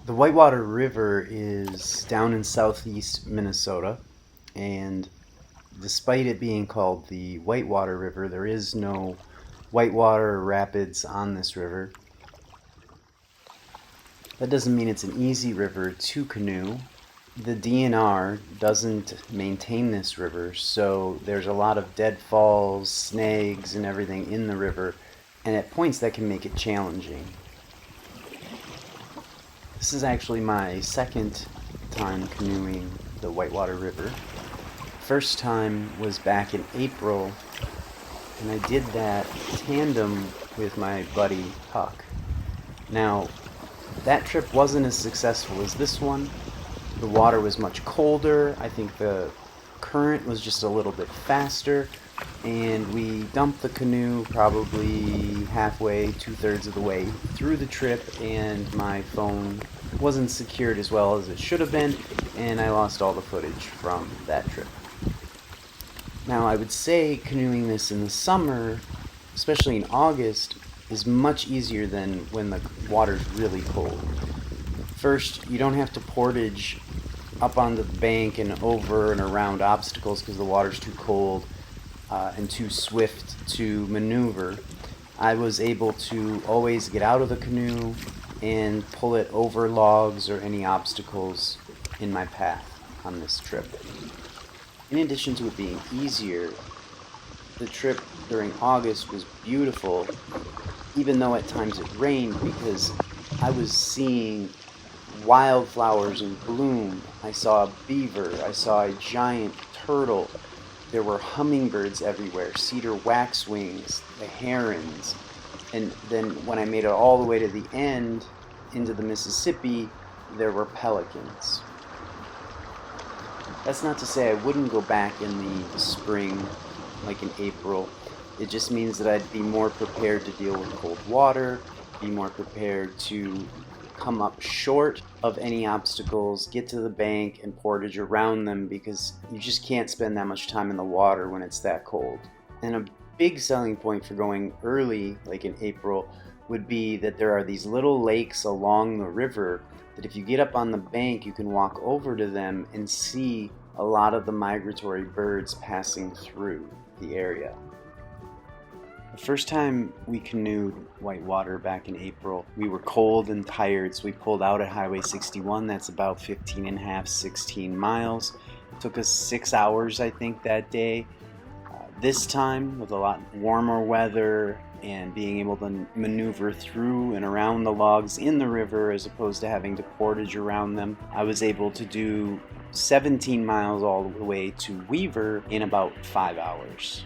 The Whitewater River is down in southeast Minnesota, and despite it being called the Whitewater River, there is no whitewater rapids on this river. That doesn't mean it's an easy river to canoe. The DNR doesn't maintain this river, so there's a lot of deadfalls, snags, and everything in the river, and at points that can make it challenging. This is actually my second time canoeing the Whitewater River. First time was back in April, and I did that tandem with my buddy Huck. Now, that trip wasn't as successful as this one. The water was much colder. I think the current was just a little bit faster, and we dumped the canoe probably halfway, 2/3 of the way through the trip, and my phone wasn't secured as well as it should have been, and I lost all the footage from that trip. Now, I would say canoeing this in the summer, especially in August, is much easier than when the water's really cold. First, you don't have to portage up on the bank and over and around obstacles because the water's too cold and too swift to maneuver. I was able to always get out of the canoe and pull it over logs or any obstacles in my path on this trip. In addition to it being easier, the trip during August was beautiful, even though at times it rained, because I was seeing wildflowers in bloom. I saw a beaver, I saw a giant turtle, there were hummingbirds everywhere, cedar waxwings, the herons, and then when I made it all the way to the end, into the Mississippi, there were pelicans. That's not to say I wouldn't go back in the spring, like in April. It just means that I'd be more prepared to deal with cold water, be more prepared to come up short of any obstacles, get to the bank and portage around them, because you just can't spend that much time in the water when it's that cold. And a big selling point for going early, like in April, would be that there are these little lakes along the river that if you get up on the bank, you can walk over to them and see a lot of the migratory birds passing through the area. The first time we canoed whitewater back in April, we were cold and tired, so we pulled out at Highway 61. That's about 15 and a half, 16 miles. It took us 6 hours, I think, that day. This time, with a lot warmer weather and being able to maneuver through and around the logs in the river as opposed to having to portage around them, I was able to do 17 miles all the way to Weaver in about 5 hours.